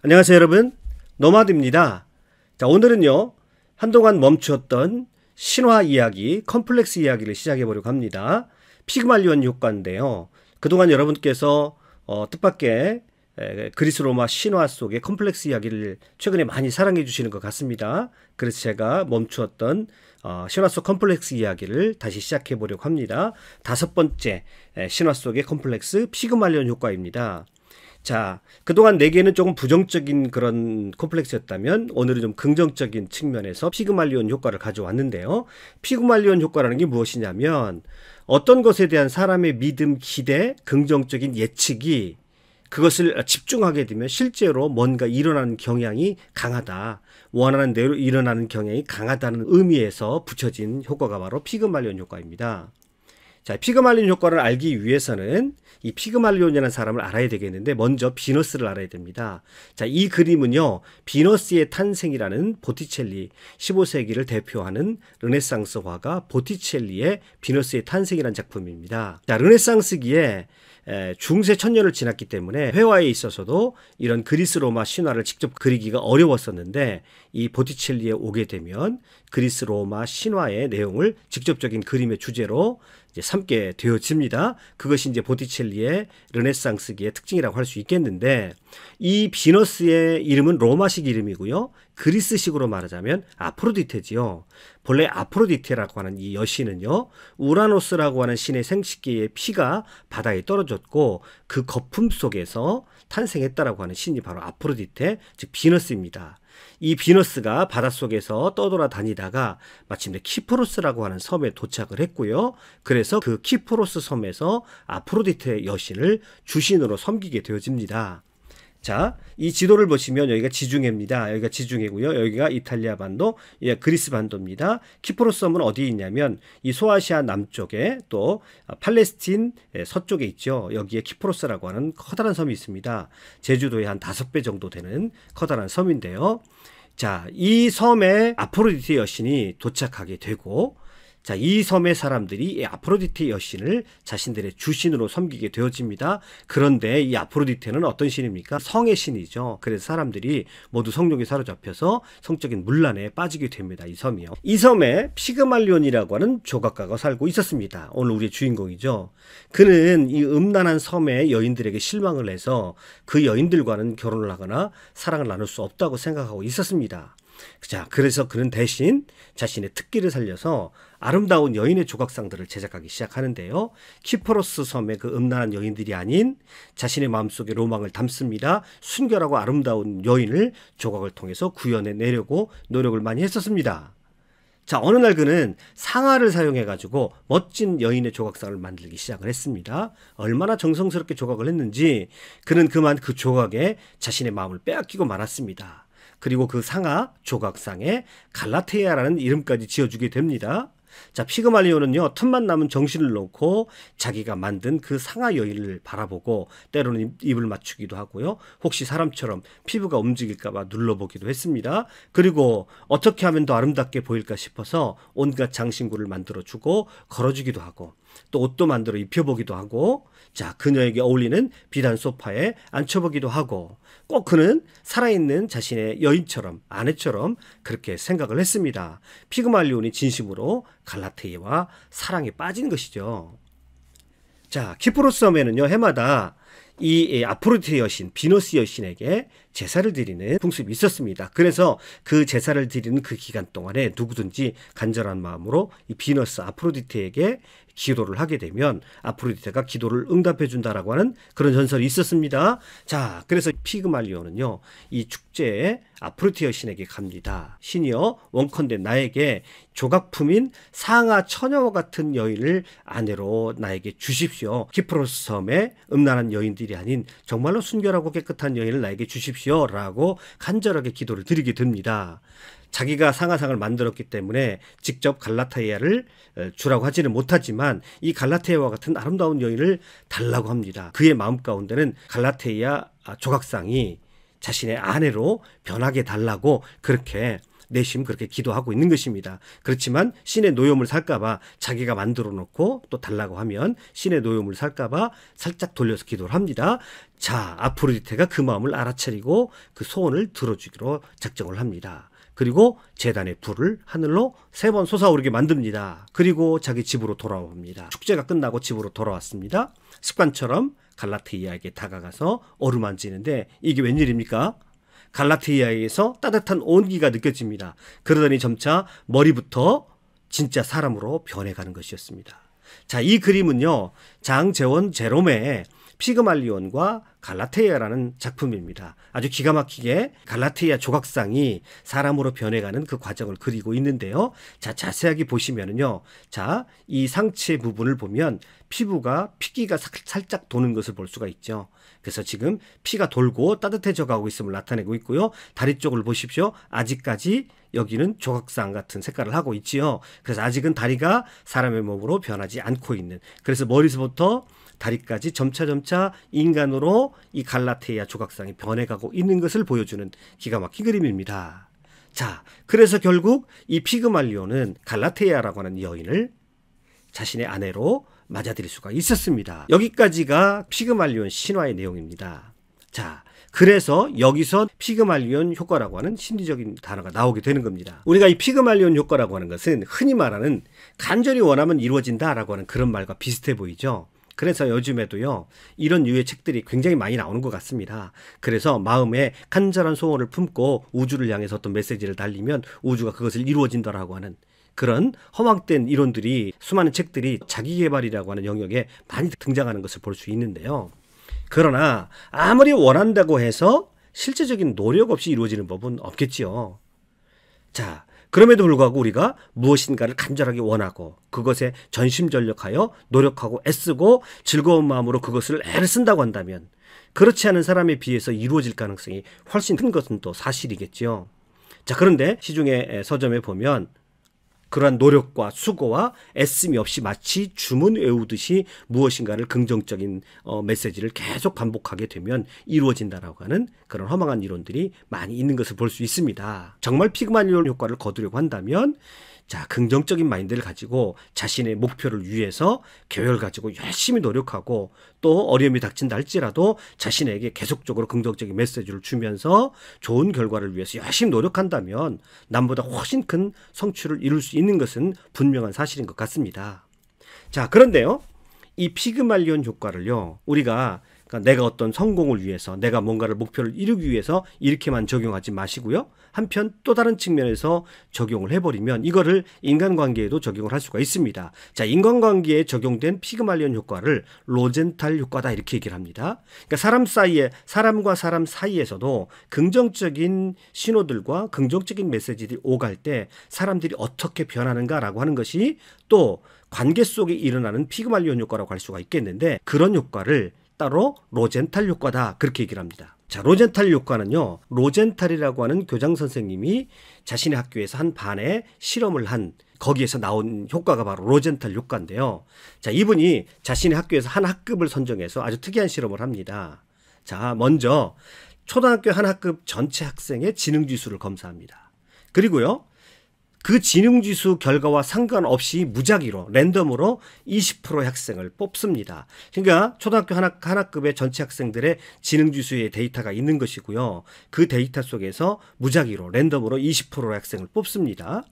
안녕하세요 여러분, 노마드입니다. 자, 오늘은요 한동안 멈추었던 신화 이야기, 컴플렉스 이야기를 시작해 보려고 합니다. 피그말리온 효과인데요, 그동안 여러분께서 뜻밖의 그리스 로마 신화 속의 컴플렉스 이야기를 최근에 많이 사랑해 주시는 것 같습니다. 그래서 제가 멈추었던 신화 속 컴플렉스 이야기를 다시 시작해 보려고 합니다. 5번째 신화 속의 컴플렉스, 피그말리온 효과입니다. 자, 그동안 4개는 조금 부정적인 그런 콤플렉스였다면 오늘은 좀 긍정적인 측면에서 피그말리온 효과를 가져왔는데요. 피그말리온 효과라는 게 무엇이냐면 어떤 것에 대한 사람의 믿음, 기대, 긍정적인 예측이 그것을 집중하게 되면 실제로 뭔가 일어나는 경향이 강하다, 원하는 대로 일어나는 경향이 강하다는 의미에서 붙여진 효과가 바로 피그말리온 효과입니다. 자, 피그말리온 효과를 알기 위해서는 이 피그말리온이라는 사람을 알아야 되겠는데 먼저 비너스를 알아야 됩니다. 자, 이 그림은요 비너스의 탄생이라는 보티첼리, 15세기를 대표하는 르네상스 화가 보티첼리의 비너스의 탄생이라는 작품입니다. 자, 르네상스기에 중세 천년을 지났기 때문에 회화에 있어서도 이런 그리스 로마 신화를 직접 그리기가 어려웠었는데 이 보티첼리에 오게 되면 그리스 로마 신화의 내용을 직접적인 그림의 주제로 이제 삼게 되어집니다. 그것이 이제 보티첼리의 르네상스기의 특징이라고 할 수 있겠는데, 이 비너스의 이름은 로마식 이름이고요, 그리스식으로 말하자면 아프로디테지요. 본래 아프로디테라고 하는 이 여신은요 우라노스라고 하는 신의 생식기의 피가 바다에 떨어졌고 그 거품 속에서 탄생했다라고 하는 신이 바로 아프로디테, 즉 비너스입니다. 이 비너스가 바닷속에서 떠돌아다니다가 마침내 키프로스라고 하는 섬에 도착을 했고요. 그래서 그 키프로스 섬에서 아프로디테 여신을 주신으로 섬기게 되어집니다. 자, 이 지도를 보시면 여기가 지중해입니다. 여기가 지중해고요. 여기가 이탈리아 반도, 여기가 그리스 반도입니다. 키프로스 섬은 어디에 있냐면 이 소아시아 남쪽에 또 팔레스틴 서쪽에 있죠. 여기에 키프로스라고 하는 커다란 섬이 있습니다. 제주도의 한 5배 정도 되는 커다란 섬인데요. 자, 이 섬에 아프로디테 여신이 도착하게 되고, 자, 이 섬의 사람들이 이 아프로디테 여신을 자신들의 주신으로 섬기게 되어집니다. 그런데 이 아프로디테는 어떤 신입니까? 성의 신이죠. 그래서 사람들이 모두 성욕에 사로잡혀서 성적인 문란에 빠지게 됩니다. 이 섬이요. 이 섬에 피그말리온이라고 하는 조각가가 살고 있었습니다. 오늘 우리의 주인공이죠. 그는 이 음란한 섬의 여인들에게 실망을 해서 그 여인들과는 결혼을 하거나 사랑을 나눌 수 없다고 생각하고 있었습니다. 자, 그래서 그는 대신 자신의 특기를 살려서 아름다운 여인의 조각상들을 제작하기 시작하는데요. 키프로스 섬의 그 음란한 여인들이 아닌 자신의 마음속에 로망을 담습니다. 순결하고 아름다운 여인을 조각을 통해서 구현해내려고 노력을 많이 했었습니다. 자, 어느 날 그는 상아를 사용해 가지고 멋진 여인의 조각상을 만들기 시작을 했습니다. 얼마나 정성스럽게 조각을 했는지 그는 그만 그 조각에 자신의 마음을 빼앗기고 말았습니다. 그리고 그 상아 조각상에 갈라테아라는 이름까지 지어주게 됩니다. 자, 피그말리온은요 틈만 나면 정신을 놓고 자기가 만든 그 상아 여인을 바라보고 때로는 입을 맞추기도 하고요, 혹시 사람처럼 피부가 움직일까봐 눌러보기도 했습니다. 그리고 어떻게 하면 더 아름답게 보일까 싶어서 온갖 장신구를 만들어주고 걸어주기도 하고 또 옷도 만들어 입혀보기도 하고, 자, 그녀에게 어울리는 비단 소파에 앉혀보기도 하고, 꼭 그는 살아있는 자신의 여인처럼, 아내처럼 그렇게 생각을 했습니다. 피그말리온이 진심으로 갈라테아와 사랑에 빠진 것이죠. 자, 키프로스 섬에는요 해마다 이 아프로디테 여신, 비너스 여신에게 제사를 드리는 풍습이 있었습니다. 그래서 그 제사를 드리는 그 기간 동안에 누구든지 간절한 마음으로 이 비너스 아프로디테에게 기도를 하게 되면 아프로디테가 기도를 응답해 준다라고 하는 그런 전설이 있었습니다. 자, 그래서 피그말리온은요 이 축제에 아프로디테 여신에게 갑니다. 신이여, 원컨대 나에게 조각품인 상아 처녀와 같은 여인을 아내로 나에게 주십시오. 키프로스 섬의 음란한 여인들이 아닌 정말로 순결하고 깨끗한 여인을 나에게 주십시오 라고 간절하게 기도를 드리게 됩니다. 자기가 상아상을 만들었기 때문에 직접 갈라테아를 주라고 하지는 못하지만 이 갈라테아와 같은 아름다운 여인을 달라고 합니다. 그의 마음 가운데는 갈라테아 조각상이 자신의 아내로 변하게 달라고 그렇게 내심 그렇게 기도하고 있는 것입니다. 그렇지만 신의 노염을 살까봐 자기가 만들어 놓고 또 달라고 하면 신의 노염을 살까봐 살짝 돌려서 기도를 합니다. 자, 아프로디테가 그 마음을 알아차리고 그 소원을 들어주기로 작정을 합니다. 그리고 제단의 불을 하늘로 3번 솟아오르게 만듭니다. 그리고 자기 집으로 돌아옵니다. 축제가 끝나고 집으로 돌아왔습니다. 습관처럼 갈라테이아에게 다가가서 어루만지는데 이게 웬일입니까? 갈라테이아에게서 따뜻한 온기가 느껴집니다. 그러더니 점차 머리부터 진짜 사람으로 변해가는 것이었습니다. 자, 이 그림은요, 장제원 제롬의 피그말리온과 갈라테이아라는 작품입니다. 아주 기가 막히게 갈라테이아 조각상이 사람으로 변해가는 그 과정을 그리고 있는데요. 자, 자세하게 보시면은요. 자, 이 상체 부분을 보면 피기가 살짝 도는 것을 볼 수가 있죠. 그래서 지금 피가 돌고 따뜻해져 가고 있음을 나타내고 있고요. 다리 쪽을 보십시오. 아직까지 여기는 조각상 같은 색깔을 하고 있지요. 그래서 아직은 다리가 사람의 몸으로 변하지 않고 있는, 그래서 머리서부터 다리까지 점차 인간으로 이 갈라테이아 조각상이 변해가고 있는 것을 보여주는 기가 막힌 그림입니다. 자, 그래서 결국 이 피그말리온은 갈라테이아라고 하는 여인을 자신의 아내로 맞아들일 수가 있었습니다. 여기까지가 피그말리온 신화의 내용입니다. 자, 그래서 여기서 피그말리온 효과라고 하는 심리적인 단어가 나오게 되는 겁니다. 우리가 이 피그말리온 효과라고 하는 것은 흔히 말하는 간절히 원하면 이루어진다라고 하는 그런 말과 비슷해 보이죠. 그래서 요즘에도요, 이런 유의 책들이 굉장히 많이 나오는 것 같습니다. 그래서 마음에 간절한 소원을 품고 우주를 향해서 어떤 메시지를 달리면 우주가 그것을 이루어진다라고 하는 그런 허황된 이론들이, 수많은 책들이 자기계발이라고 하는 영역에 많이 등장하는 것을 볼 수 있는데요. 그러나 아무리 원한다고 해서 실제적인 노력 없이 이루어지는 법은 없겠지요. 자, 그럼에도 불구하고 우리가 무엇인가를 간절하게 원하고 그것에 전심전력하여 노력하고 애쓰고 즐거운 마음으로 그것을 애를 쓴다고 한다면, 그렇지 않은 사람에 비해서 이루어질 가능성이 훨씬 큰 것은 또 사실이겠죠. 자, 그런데 시중의 서점에 보면 그러한 노력과 수고와 애씀이 없이 마치 주문 외우듯이 무엇인가를 긍정적인 메시지를 계속 반복하게 되면 이루어진다라고 하는 그런 허망한 이론들이 많이 있는 것을 볼 수 있습니다. 정말 피그말리온 효과를 거두려고 한다면, 자, 긍정적인 마인드를 가지고 자신의 목표를 위해서 계획을 가지고 열심히 노력하고 또 어려움이 닥친다 할지라도 자신에게 계속적으로 긍정적인 메시지를 주면서 좋은 결과를 위해서 열심히 노력한다면 남보다 훨씬 큰 성취를 이룰 수 있는 것은 분명한 사실인 것 같습니다. 자, 그런데요, 이 피그말리온 효과를요, 우리가 내가 어떤 성공을 위해서, 내가 뭔가를 목표를 이루기 위해서 이렇게만 적용하지 마시고요. 한편 또 다른 측면에서 적용을 해버리면 이거를 인간관계에도 적용을 할 수가 있습니다. 자, 인간관계에 적용된 피그말리온 효과를 로젠탈 효과다 이렇게 얘기를 합니다. 그러니까 사람과 사람 사이에서도 긍정적인 신호들과 긍정적인 메시지들이 오갈 때 사람들이 어떻게 변하는가라고 하는 것이 또 관계 속에 일어나는 피그말리온 효과라고 할 수가 있겠는데, 그런 효과를 따로 로젠탈 효과다 그렇게 얘기를 합니다. 자, 로젠탈 효과는요, 로젠탈이라고 하는 교장 선생님이 자신의 학교에서 한 반에 실험을 한, 거기에서 나온 효과가 바로 로젠탈 효과인데요. 자, 이분이 자신의 학교에서 한 학급을 선정해서 아주 특이한 실험을 합니다. 자, 먼저 초등학교 한 학급 전체 학생의 지능지수를 검사합니다. 그리고요, 그 지능지수 결과와 상관없이 무작위로 랜덤으로 20%의 학생을 뽑습니다. 그러니까 초등학교 한 학급의 전체 학생들의 지능지수의 데이터가 있는 것이고요. 그 데이터 속에서 무작위로 랜덤으로 20%의 학생을 뽑습니다.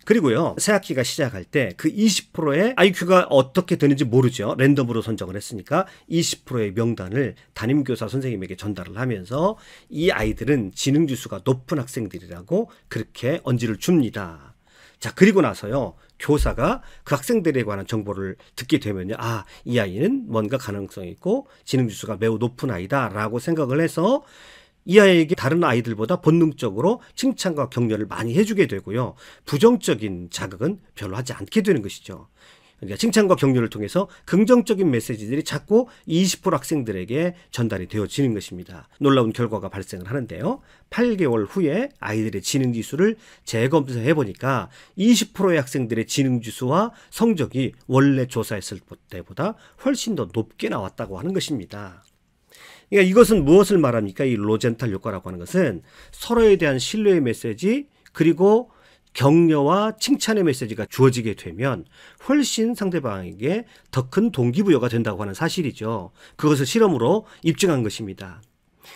그리고요, 새 학기가 시작할 때 그 20%의 IQ가 어떻게 되는지 모르죠. 랜덤으로 선정을 했으니까 20%의 명단을 담임교사 선생님에게 전달을 하면서 이 아이들은 지능지수가 높은 학생들이라고 그렇게 언지를 줍니다. 자, 그리고 나서요, 교사가 그 학생들에 관한 정보를 듣게 되면요, 아, 이 아이는 뭔가 가능성이 있고 지능지수가 매우 높은 아이다 라고 생각을 해서 이 아이에게 다른 아이들보다 본능적으로 칭찬과 격려를 많이 해주게 되고요. 부정적인 자극은 별로 하지 않게 되는 것이죠. 그러니까 칭찬과 격려를 통해서 긍정적인 메시지들이 자꾸 20% 학생들에게 전달이 되어지는 것입니다. 놀라운 결과가 발생을 하는데요. 8개월 후에 아이들의 지능지수를 재검사해 보니까 20%의 학생들의 지능지수와 성적이 원래 조사했을 때보다 훨씬 더 높게 나왔다고 하는 것입니다. 그러니까 이것은 무엇을 말합니까? 이 로젠탈 효과라고 하는 것은 서로에 대한 신뢰의 메시지, 그리고 격려와 칭찬의 메시지가 주어지게 되면 훨씬 상대방에게 더 큰 동기부여가 된다고 하는 사실이죠. 그것을 실험으로 입증한 것입니다.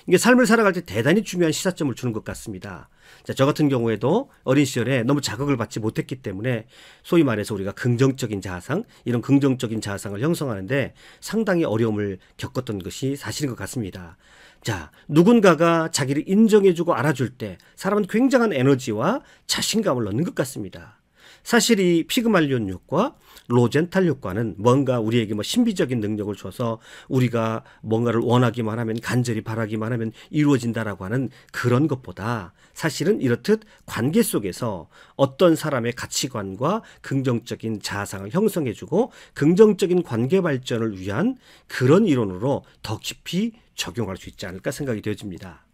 이게 삶을 살아갈 때 대단히 중요한 시사점을 주는 것 같습니다. 자, 저 같은 경우에도 어린 시절에 너무 자극을 받지 못했기 때문에 소위 말해서 우리가 긍정적인 자아상, 이런 긍정적인 자아상을 형성하는데 상당히 어려움을 겪었던 것이 사실인 것 같습니다. 자, 누군가가 자기를 인정해주고 알아줄 때 사람은 굉장한 에너지와 자신감을 얻는 것 같습니다. 사실 이 피그말리온 효과, 로젠탈 효과는 뭔가 우리에게 신비적인 능력을 줘서 우리가 뭔가를 원하기만 하면, 간절히 바라기만 하면 이루어진다라고 하는 그런 것보다 사실은 이렇듯 관계 속에서 어떤 사람의 가치관과 긍정적인 자아상을 형성해주고 긍정적인 관계 발전을 위한 그런 이론으로 더 깊이 적용할 수 있지 않을까 생각이 되어집니다.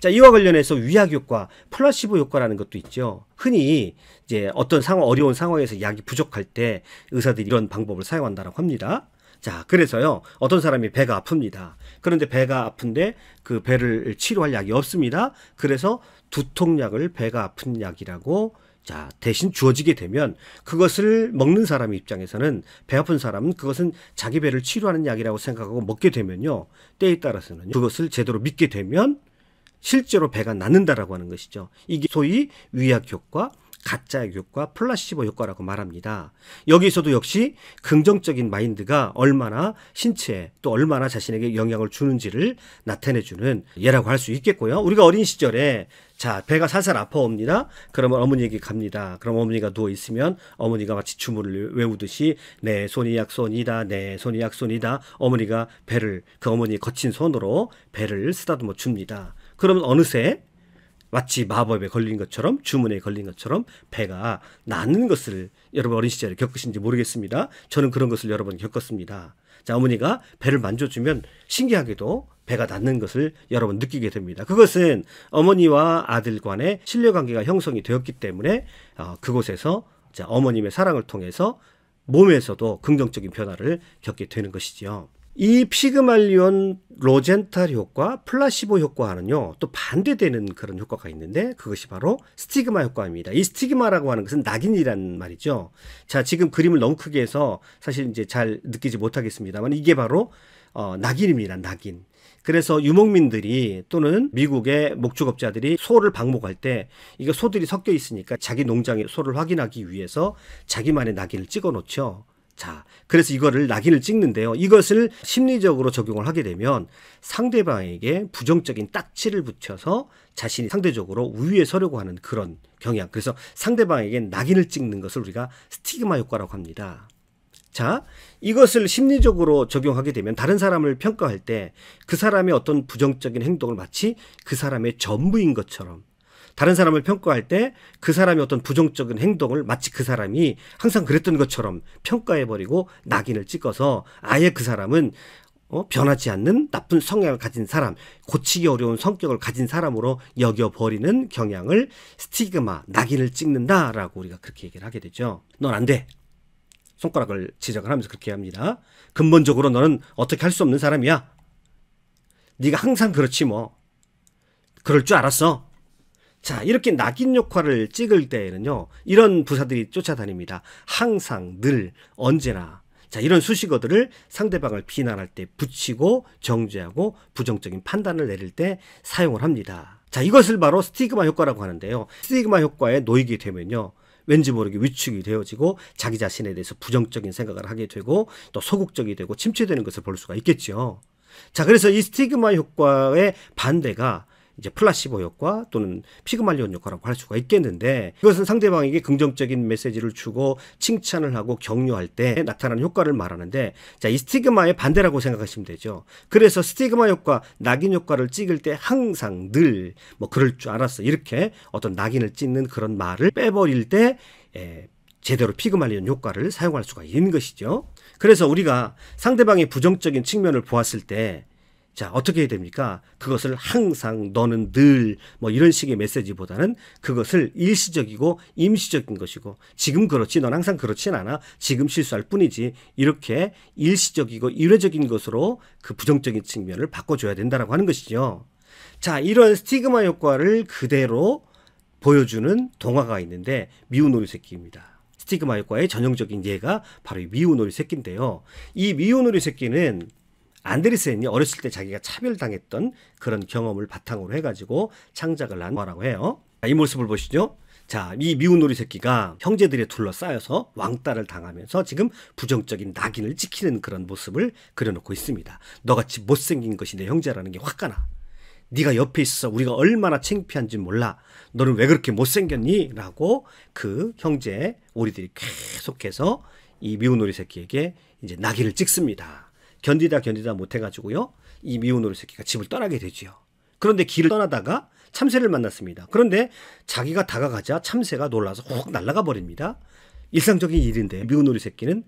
자, 이와 관련해서 위약 효과, 플라시보 효과라는 것도 있죠. 흔히 이제 어떤 어려운 상황에서 약이 부족할 때 의사들이 이런 방법을 사용한다고 합니다. 자, 그래서요, 어떤 사람이 배가 아픕니다. 그런데 배가 아픈데 그 배를 치료할 약이 없습니다. 그래서 두통약을 배가 아픈 약이라고 자, 대신 주어지게 되면 그것을 먹는 사람의 입장에서는, 배 아픈 사람은 그것은 자기 배를 치료하는 약이라고 생각하고 먹게 되면요, 때에 따라서는 그것을 제대로 믿게 되면 실제로 배가 낫는다라고 하는 것이죠. 이게 소위 위약 효과, 가짜약 효과, 플라시보 효과라고 말합니다. 여기서도 역시 긍정적인 마인드가 얼마나 신체에 또 얼마나 자신에게 영향을 주는지를 나타내주는 예라고 할 수 있겠고요. 우리가 어린 시절에 자, 배가 살살 아파옵니다. 그러면 어머니에게 갑니다. 그럼 어머니가 누워있으면 어머니가 마치 주문을 외우듯이 내 손이 약손이다, 내 손이 약손이다. 어머니가 배를, 그 어머니의 거친 손으로 배를 쓰다듬어 줍니다. 그러면 어느새 마치 마법에 걸린 것처럼, 주문에 걸린 것처럼 배가 낫는 것을 여러분 어린 시절에 겪으신지 모르겠습니다. 저는 그런 것을 여러 번 겪었습니다. 자, 어머니가 배를 만져주면 신기하게도 배가 낫는 것을 여러 번 느끼게 됩니다. 그것은 어머니와 아들 간의 신뢰관계가 형성이 되었기 때문에 그곳에서 자, 어머님의 사랑을 통해서 몸에서도 긍정적인 변화를 겪게 되는 것이지요. 이 피그말리온 로젠탈 효과, 플라시보 효과와는요, 또 반대되는 그런 효과가 있는데 그것이 바로 스티그마 효과입니다. 이 스티그마라고 하는 것은 낙인이란 말이죠. 자, 지금 그림을 너무 크게 해서 사실 이제 잘 느끼지 못하겠습니다만 이게 바로 낙인입니다. 낙인. 그래서 유목민들이 또는 미국의 목축업자들이 소를 방목할 때 이게 소들이 섞여 있으니까 자기 농장의 소를 확인하기 위해서 자기만의 낙인을 찍어 놓죠. 자, 그래서 이거를 낙인을 찍는데요. 이것을 심리적으로 적용을 하게 되면 상대방에게 부정적인 딱지를 붙여서 자신이 상대적으로 우위에 서려고 하는 그런 경향. 그래서 상대방에게 낙인을 찍는 것을 우리가 스티그마 효과라고 합니다. 자, 이것을 심리적으로 적용하게 되면 다른 사람을 평가할 때 그 사람의 어떤 부정적인 행동을 마치 그 사람의 전부인 것처럼, 다른 사람을 평가할 때 그 사람의 어떤 부정적인 행동을 마치 그 사람이 항상 그랬던 것처럼 평가해버리고 낙인을 찍어서 아예 그 사람은 변하지 않는 나쁜 성향을 가진 사람, 고치기 어려운 성격을 가진 사람으로 여겨버리는 경향을 스티그마, 낙인을 찍는다라고 우리가 그렇게 얘기를 하게 되죠. 넌 안 돼. 손가락을 지적을 하면서 그렇게 합니다. 근본적으로 너는 어떻게 할 수 없는 사람이야. 네가 항상 그렇지 뭐. 그럴 줄 알았어. 자, 이렇게 낙인 효과를 찍을 때에는요, 이런 부사들이 쫓아다닙니다. 항상, 늘, 언제나. 자, 이런 수식어들을 상대방을 비난할 때 붙이고 정죄하고 부정적인 판단을 내릴 때 사용을 합니다. 자, 이것을 바로 스티그마 효과라고 하는데요. 스티그마 효과에 놓이게 되면요, 왠지 모르게 위축이 되어지고 자기 자신에 대해서 부정적인 생각을 하게 되고 또 소극적이 되고 침체되는 것을 볼 수가 있겠죠. 자, 그래서 이 스티그마 효과의 반대가 이제 플라시보 효과 또는 피그말리온 효과라고 할 수가 있겠는데, 이것은 상대방에게 긍정적인 메시지를 주고 칭찬을 하고 격려할 때 나타나는 효과를 말하는데, 자, 이 스티그마의 반대라고 생각하시면 되죠. 그래서 스티그마 효과, 낙인 효과를 찍을 때 항상 늘 뭐 그럴 줄 알았어, 이렇게 어떤 낙인을 찍는 그런 말을 빼버릴 때 제대로 피그말리온 효과를 사용할 수가 있는 것이죠. 그래서 우리가 상대방의 부정적인 측면을 보았을 때 자, 어떻게 해야 됩니까? 그것을 항상, 너는 늘, 뭐 이런 식의 메시지보다는 그것을 일시적이고 임시적인 것이고, 지금 그렇지, 넌 항상 그렇진 않아, 지금 실수할 뿐이지, 이렇게 일시적이고 일회적인 것으로 그 부정적인 측면을 바꿔줘야 된다라고 하는 것이죠. 자, 이런 스티그마 효과를 그대로 보여주는 동화가 있는데 미운 오리 새끼입니다. 스티그마 효과의 전형적인 예가 바로 이 미운 오리 새끼인데요. 이 미운 오리 새끼는 안데르센이 어렸을 때 자기가 차별당했던 그런 경험을 바탕으로 해가지고 창작을 한 거라고 해요. 이 모습을 보시죠. 자, 이 미운 오리 새끼가 형제들에 둘러싸여서 왕따를 당하면서 지금 부정적인 낙인을 찍히는 그런 모습을 그려놓고 있습니다. 너같이 못생긴 것이 내 형제라는 게 화가 나. 네가 옆에 있어서 우리가 얼마나 창피한지 몰라. 너는 왜 그렇게 못생겼니? 라고 그 형제 오리들이 계속해서 이 미운 오리 새끼에게 이제 낙인을 찍습니다. 견디다 못해가지고요. 이 미운 오리 새끼가 집을 떠나게 되지요. 그런데 길을 떠나다가 참새를 만났습니다. 그런데 자기가 다가가자 참새가 놀라서 훅 날아가 버립니다. 일상적인 일인데 미운 오리 새끼는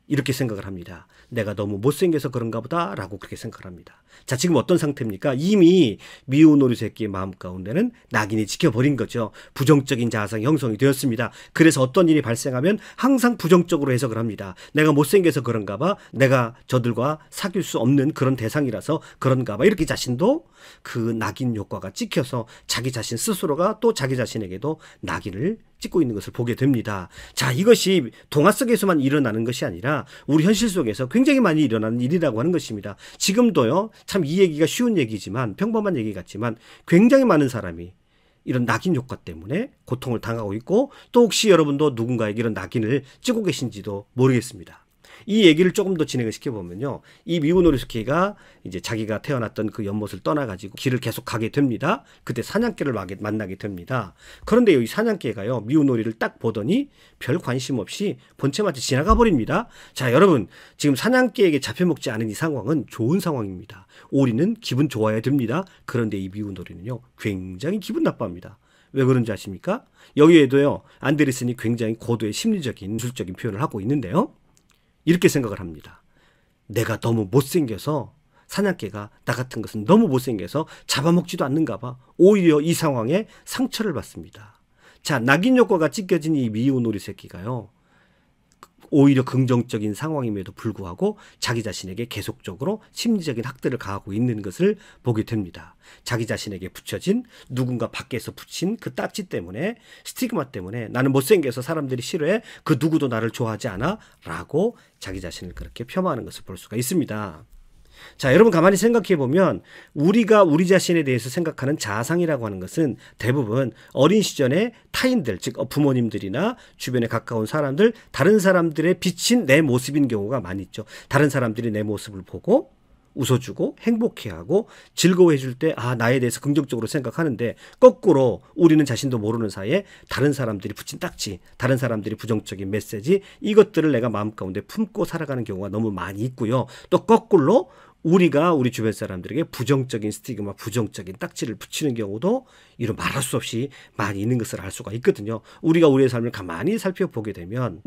이렇게 생각을 합니다. 내가 너무 못생겨서 그런가 보다 라고 그렇게 생각을 합니다. 자, 지금 어떤 상태입니까? 이미 미운 오리 새끼의 마음 가운데는 낙인이 찍혀버린 거죠. 부정적인 자아상이 형성이 되었습니다. 그래서 어떤 일이 발생하면 항상 부정적으로 해석을 합니다. 내가 못생겨서 그런가 봐. 내가 저들과 사귈 수 없는 그런 대상이라서 그런가 봐. 이렇게 자신도 그 낙인 효과가 찍혀서 자기 자신 스스로가 또 자기 자신에게도 낙인을 찍고 있는 것을 보게 됩니다. 자, 이것이 동화 속에서만 일어나는 것이 아니라 우리 현실 속에서 굉장히 많이 일어나는 일이라고 하는 것입니다. 지금도요, 참 이 얘기가 쉬운 얘기지만 평범한 얘기 같지만 굉장히 많은 사람이 이런 낙인 효과 때문에 고통을 당하고 있고, 또 혹시 여러분도 누군가에게 이런 낙인을 찍고 계신지도 모르겠습니다. 이 얘기를 조금 더 진행을 시켜보면요. 이 미운 오리 새끼가 이제 자기가 태어났던 그 연못을 떠나가지고 길을 계속 가게 됩니다. 그때 사냥개를 만나게 됩니다. 그런데 이 사냥개가요, 미운 오리를 딱 보더니 별 관심 없이 본체마치 지나가 버립니다. 자, 여러분, 지금 사냥개에게 잡혀먹지 않은 이 상황은 좋은 상황입니다. 오리는 기분 좋아야 됩니다. 그런데 이 미운 오리는요, 굉장히 기분 나빠합니다. 왜 그런지 아십니까? 여기에도요, 안데르센이 굉장히 고도의 심리적인, 미술적인 표현을 하고 있는데요. 이렇게 생각을 합니다. 내가 너무 못생겨서 사냥개가 나 같은 것은 너무 못생겨서 잡아먹지도 않는가 봐. 오히려 이 상황에 상처를 받습니다. 자, 낙인 효과가 찍혀진 이 미운 오리 새끼가요, 오히려 긍정적인 상황임에도 불구하고 자기 자신에게 계속적으로 심리적인 학대를 가하고 있는 것을 보게 됩니다. 자기 자신에게 붙여진, 누군가 밖에서 붙인 그 딱지 때문에, 스티그마 때문에 나는 못생겨서 사람들이 싫어해, 그 누구도 나를 좋아하지 않아 라고 자기 자신을 그렇게 폄하하는 것을 볼 수가 있습니다. 자, 여러분 가만히 생각해 보면 우리가 우리 자신에 대해서 생각하는 자아상이라고 하는 것은 대부분 어린 시절에 타인들, 즉 부모님들이나 주변에 가까운 사람들, 다른 사람들의 비친 내 모습인 경우가 많이 있죠. 다른 사람들이 내 모습을 보고 웃어주고 행복해하고 즐거워해줄 때, 아, 나에 대해서 긍정적으로 생각하는데, 거꾸로 우리는 자신도 모르는 사이에 다른 사람들이 붙인 딱지, 다른 사람들이 부정적인 메시지, 이것들을 내가 마음 가운데 품고 살아가는 경우가 너무 많이 있고요. 또 거꾸로 우리가 우리 주변 사람들에게 부정적인 스티그마, 부정적인 딱지를 붙이는 경우도 이런 말할 수 없이 많이 있는 것을 알 수가 있거든요. 우리가 우리의 삶을 가만히 살펴보게 되면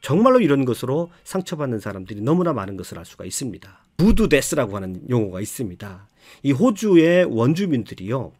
정말로 이런 것으로 상처받는 사람들이 너무나 많은 것을 알 수가 있습니다. 부두데스라고 하는 용어가 있습니다. 이 호주의 원주민들이요,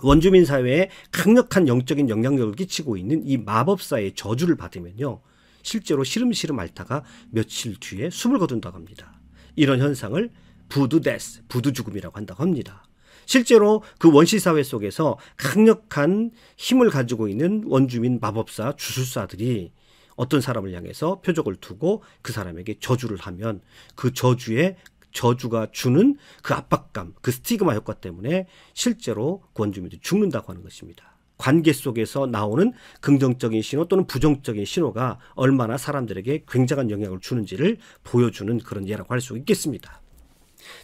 원주민 사회에 강력한 영적인 영향력을 끼치고 있는 이 마법사의 저주를 받으면요, 실제로 시름시름 앓다가 며칠 뒤에 숨을 거둔다고 합니다. 이런 현상을 부두데스, 부두 죽음이라고 한다고 합니다. 실제로 그 원시사회 속에서 강력한 힘을 가지고 있는 원주민 마법사, 주술사들이 어떤 사람을 향해서 표적을 두고 그 사람에게 저주를 하면 그 저주가 주는 그 압박감, 그 스티그마 효과 때문에 실제로 그 원주민들이 죽는다고 하는 것입니다. 관계 속에서 나오는 긍정적인 신호 또는 부정적인 신호가 얼마나 사람들에게 굉장한 영향을 주는지를 보여주는 그런 예라고 할 수 있겠습니다.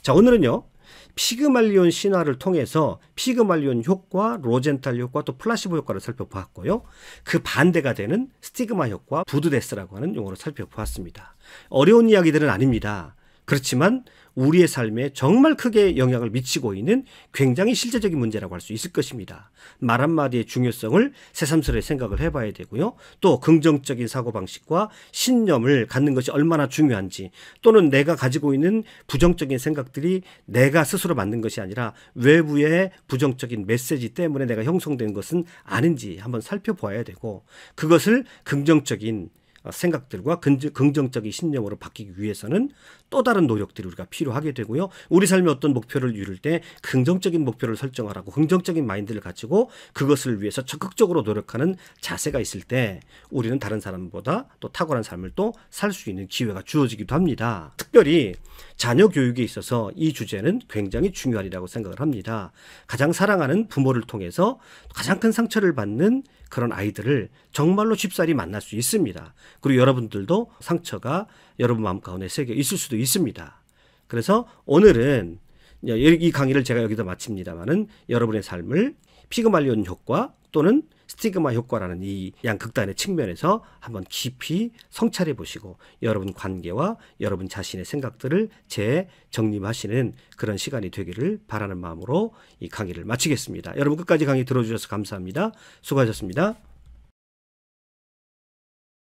자, 오늘은요, 피그말리온 신화를 통해서 피그말리온 효과, 로젠탈 효과, 또 플라시보 효과를 살펴보았고요. 그 반대가 되는 스티그마 효과, 부두데스라고 하는 용어를 살펴보았습니다. 어려운 이야기들은 아닙니다. 그렇지만 우리의 삶에 정말 크게 영향을 미치고 있는 굉장히 실제적인 문제라고 할 수 있을 것입니다. 말 한마디의 중요성을 새삼스레 생각을 해봐야 되고요. 또 긍정적인 사고방식과 신념을 갖는 것이 얼마나 중요한지, 또는 내가 가지고 있는 부정적인 생각들이 내가 스스로 만든 것이 아니라 외부의 부정적인 메시지 때문에 내가 형성된 것은 아닌지 한번 살펴보아야 되고, 그것을 긍정적인 생각들과 긍정적인 신념으로 바뀌기 위해서는 또 다른 노력들이 우리가 필요하게 되고요. 우리 삶의 어떤 목표를 이룰 때 긍정적인 목표를 설정하라고 긍정적인 마인드를 가지고 그것을 위해서 적극적으로 노력하는 자세가 있을 때 우리는 다른 사람보다 또 탁월한 삶을 또 살 수 있는 기회가 주어지기도 합니다. 특별히 자녀 교육에 있어서 이 주제는 굉장히 중요하리라고 생각을 합니다. 가장 사랑하는 부모를 통해서 가장 큰 상처를 받는 그런 아이들을 정말로 쉽사리 만날 수 있습니다. 그리고 여러분들도 상처가 여러분 마음 가운데 새겨 있을 수도 있습니다. 그래서 오늘은 이 강의를 제가 여기서 마칩니다만은 여러분의 삶을 피그말리온 효과 또는 스티그마 효과라는 이 양극단의 측면에서 한번 깊이 성찰해 보시고 여러분 관계와 여러분 자신의 생각들을 재정립하시는 그런 시간이 되기를 바라는 마음으로 이 강의를 마치겠습니다. 여러분 끝까지 강의 들어주셔서 감사합니다. 수고하셨습니다.